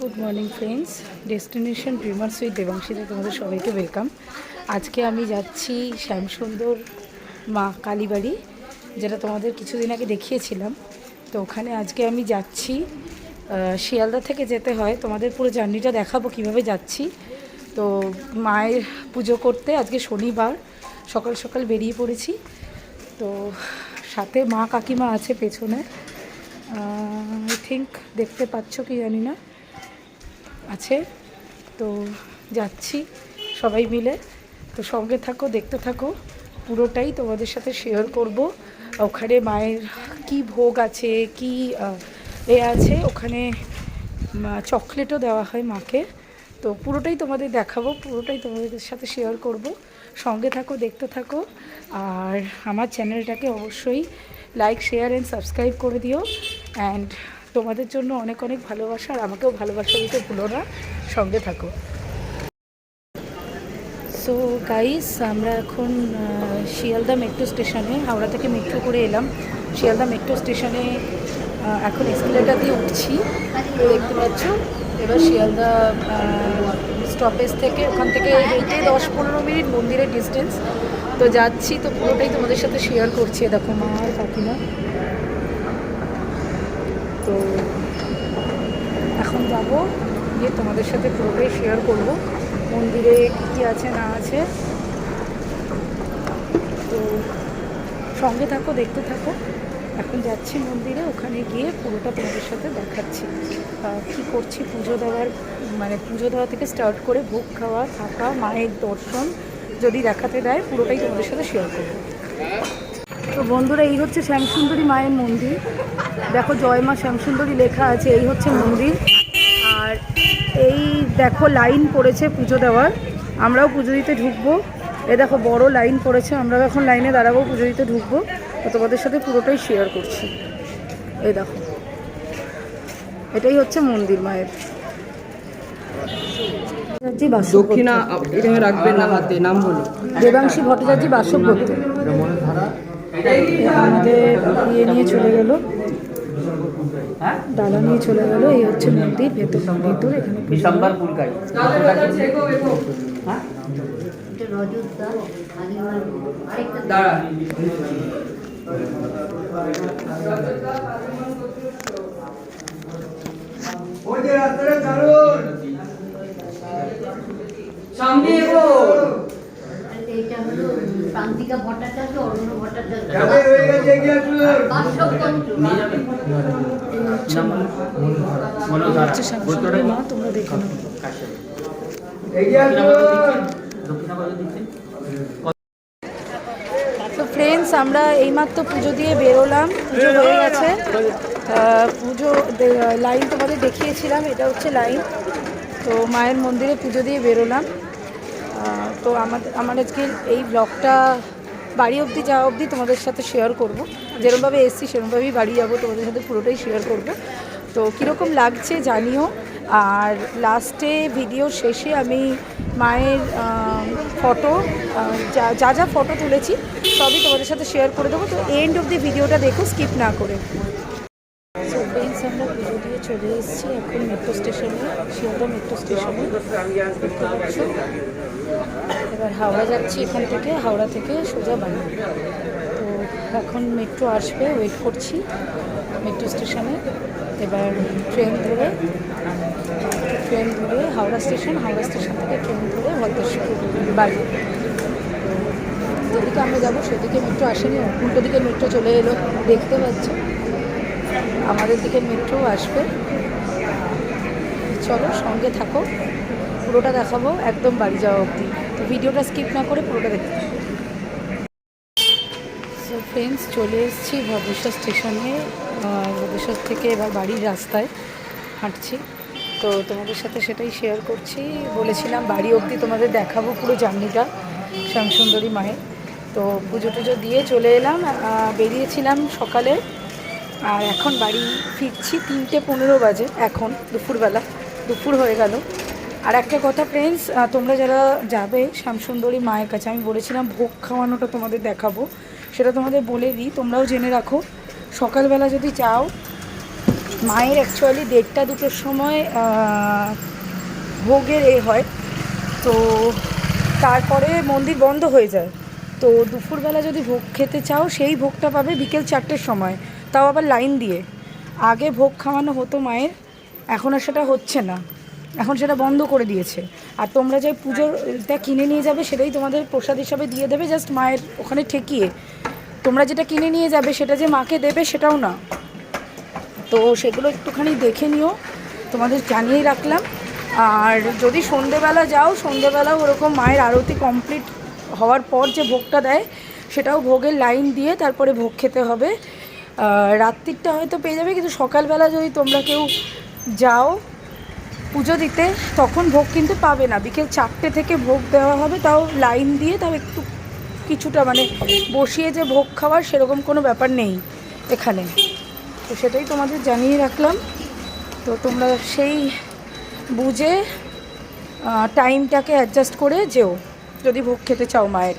Good morning friends, destination dreamers with দেবাংশীতে তোমাদের সবাইকে ওয়েলকাম। আজকে আমি যাচ্ছি শ্যামসুন্দর মা কালীবাড়ি, যেটা তোমাদের কিছুদিন আগে দেখিয়েছিলাম। তো ওখানে আজকে আমি যাচ্ছি। শিয়ালদা থেকে যেতে হয়, তোমাদের পুরো জার্নিটা দেখাবো কিভাবে যাচ্ছি। তো মায়ের পুজো করতে আজকে শনিবার সকাল সকাল বেরিয়ে পড়েছি। তো সাথে মা কাকিমা আছে পেছনে, আই থিঙ্ক দেখতে পাচ্ছ কি জানি না, আছে। তো যাচ্ছি সবাই মিলে। তো সঙ্গে থাকো, দেখতে থাকো, পুরোটাই তোমাদের সাথে শেয়ার করব। ওখানে মায়ের কি ভোগ আছে, কি আছে ওখানে, চকলেটও দেওয়া হয় মাকে। তো পুরোটাই তোমাদের দেখাবো, পুরোটাই তোমাদের সাথে শেয়ার করব। সঙ্গে থাকো, দেখতে থাকো। আর আমার চ্যানেলটাকে অবশ্যই লাইক, শেয়ার অ্যান্ড সাবস্ক্রাইব করে দিও। অ্যান্ড তোমাদের জন্য অনেক অনেক ভালোবাসা, আর আমাকেও ভালোবাসা দিতে ভুলো না। সঙ্গে থাকো। সো গাইস, আমরা এখন শিয়ালদা মেট্রো স্টেশনে, হাওড়া থেকে মেট্রো করে এলাম। শিয়ালদা মেট্রো স্টেশনে এখন এসকেলেটার দিয়ে উঠছি। তো দেখতে পাচ্ছ, এবার শিয়ালদা স্টপেজ থেকে, ওখান থেকে হেঁটে 10-15 মিনিট মন্দিরের ডিস্টেন্স। তো যাচ্ছি, তো পুরোটাই তোমাদের সাথে শেয়ার করছি। দেখো মা আর কাকিমা। তো এখন যাব, গিয়ে তোমাদের সাথে পুরোটাই শেয়ার করব, মন্দিরে কী আছে না আছে। তো সঙ্গে থাকো, দেখতে থাকো। এখন যাচ্ছি মন্দিরে, ওখানে গিয়ে পুরোটা তোমাদের সাথে দেখাচ্ছি কী করছি। পুজো দেওয়ার, মানে পুজো দেওয়া থেকে স্টার্ট করে ভোগ খাওয়া, থাকা, মায়ের দর্শন যদি দেখাতে দেয়, পুরোটাই তোমাদের সাথে শেয়ার করবো। তো বন্ধুরা, এই হচ্ছে শ্যামসুন্দরী মায়ের মন্দির। দেখো জয় মা শ্যামসুন্দরী লেখা আছে, এই হচ্ছে মন্দির। আর এই দেখো লাইন পড়েছে পুজো দেওয়ার, আমরাও পুজো দিতে ঢুকবো। এ দেখো বড় লাইন পড়েছে, আমরাও এখন লাইনে দাঁড়াবো, পুজো দিতে ঢুকবো। তো তোমাদের সাথে পুরোটাই শেয়ার করছি। এই দেখো, এটাই হচ্ছে মন্দির মায়ের। দক্ষিণা এখানে রাখবেন না, হাতে নাম বলো। দেবাংশী ভট্টাচার্য বাসবদত্ত আমাদের ইয়ে নিয়ে চলে গেল, ডালা নিয়ে চলে গেল। এই হচ্ছে মন্দির, ভেতর এখানে সামনে এটা হলো প্রান্তিকা ভট্টাচার্য, অরুণ ভট্টাচার্য। মা, তোমরা দেখো না। তো ফ্রেন্ডস, আমরা এইমাত্র পুজো দিয়ে বেরোলাম, পুজো হয়ে গেছে। পুজো লাইন তোমাদের দেখিয়েছিলাম, এটা হচ্ছে লাইন। তো মায়ের মন্দিরে পুজো দিয়ে বেরোলাম। তো আমার আজকে এই ব্লগটা বাড়ি অবধি যাওয়া অবধি তোমাদের সাথে শেয়ার করব। যেরকমভাবে এসছি সেরকমভাবেই বাড়ি যাবো, তোমাদের সাথে পুরোটাই শেয়ার করব। তো কীরকম লাগছে জানিও। আর লাস্টে ভিডিও শেষে আমি মায়ের ফটো, যা যা ফটো তুলেছি সবই তোমাদের সাথে শেয়ার করে দেবো। তো এন্ড অব দি ভিডিওটা দেখো, স্কিপ না করে। সো ফ্রেন্ডস, আমরা পুজো দিয়ে চলে এসেছি এখন মেট্রো স্টেশনে, শিয়ালদা মেট্রো স্টেশনে। এবার হাওড়া যাচ্ছি, এখান থেকে, হাওড়া থেকে সোজা বাড়ি। তো এখন মেট্রো আসবে, ওয়েট করছি মেট্রো স্টেশনে। এবার ট্রেন ধরে হাওড়া স্টেশন থেকে ট্রেন ধরে ভদ্রেশ্বর বাড়ি। যেদিকে আমরা যাবো সেদিকে মেট্রো আসেনি, উল্টো দিকে মেট্রো চলে এলো, দেখতে পাচ্ছ। আমাদের দিকে মেট্রো আসবে। চলো সঙ্গে থাকো, পুরোটা দেখাবো একদম বাড়ি যাওয়া অবধি। তো ভিডিওটা স্কিপ না করে পুরোটা দেখতে। সো ফ্রেন্ডস, চলে এসেছি ভদ্রেশ্বর স্টেশনে। ভদ্রেশ্বর থেকে এবার বাড়ির রাস্তায় হাঁটছি। তো তোমাদের সাথে সেটাই শেয়ার করছি। বলেছিলাম বাড়ি অবধি তোমাদের দেখাবো পুরো জার্নিটা শ্যামসুন্দরী মায়ের। তো পুজো টুজো দিয়ে চলে এলাম, বেরিয়েছিলাম সকালে। আর এখন বাড়ি ফিরছি 3:15 বাজে, এখন দুপুরবেলা, দুপুর হয়ে গেল। আর একটা কথা ফ্রেন্ডস, তোমরা যারা যাবে শ্যামসুন্দরী মায়ের কাছে, আমি বলেছিলাম ভোগ খাওয়ানোটা তোমাদের দেখাবো, সেটা তোমাদের বলে দিই, তোমরাও জেনে রাখো। সকালবেলা যদি যাও মায়ের অ্যাকচুয়ালি 1:30-2টোর সময় ভোগের হয়, তো তারপরে মন্দির বন্ধ হয়ে যায়। তো দুপুরবেলা যদি ভোগ খেতে চাও সেই ভোগটা পাবে বিকেল 4টের সময়, তাও আবার লাইন দিয়ে। আগে ভোগ খাওয়ানো হতো মায়ের, এখন আর সেটা হচ্ছে না, এখন সেটা বন্ধ করে দিয়েছে। আর তোমরা যে পুজোটা কিনে নিয়ে যাবে সেটাই তোমাদের প্রসাদ হিসাবে দিয়ে দেবে, জাস্ট মায়ের ওখানে ঠেকিয়ে। তোমরা যেটা কিনে নিয়ে যাবে সেটা যে মাকে দেবে সেটাও না। তো সেগুলো একটুখানি দেখে নিও, তোমাদের জানিয়েই রাখলাম। আর যদি সন্ধেবেলা যাও, সন্ধেবেলাও ওরকম মায়ের আরতি কমপ্লিট হওয়ার পর যে ভোগটা দেয় সেটাও ভোগের লাইন দিয়ে তারপরে ভোগ খেতে হবে। রাত্রিরটা হয়তো পেয়ে যাবে, কিন্তু সকালবেলা যদি তোমরা কেউ যাও পুজো দিতে তখন ভোগ কিন্তু পাবে না। বিকেল 4টে থেকে ভোগ দেওয়া হবে, তাও লাইন দিয়ে, তাও একটু কিছুটা মানে বসিয়ে যে ভোগ খাওয়ার সেরকম কোনো ব্যাপার নেই এখানে। তো সেটাই তোমাদের জানিয়ে রাখলাম। তো তোমরা সেই বুঝে টাইমটাকে অ্যাডজাস্ট করে যেও যদি ভোগ খেতে চাও মায়ের।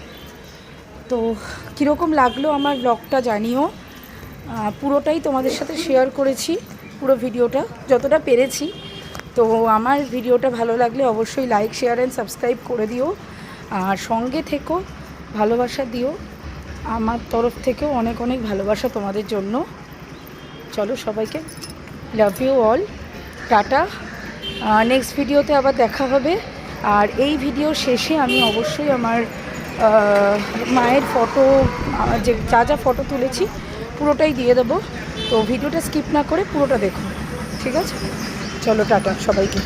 তো কীরকম লাগলো আমার ব্লগটা জানিও। পুরোটাই তোমাদের সাথে শেয়ার করেছি, পুরো ভিডিওটা যতটা পেরেছি। তো আমার ভিডিওটা ভালো লাগলে অবশ্যই লাইক, শেয়ার অ্যান্ড সাবস্ক্রাইব করে দিও। আর সঙ্গে থেকো, ভালোবাসা দিও। আমার তরফ থেকেও অনেক অনেক ভালোবাসা তোমাদের জন্য। চলো সবাইকে love you all, tata. Next ভিডিওতে আবার দেখা হবে। আর এই ভিডিও শেষে আমি অবশ্যই আমার মায়ের ফটো, যে যা যা ফটো তুলেছি পুরোটাই দিয়ে দেবো। তো ভিডিওটা স্কিপ না করে পুরোটা দেখো, ঠিক আছে? চলো টাটা সবাইকে।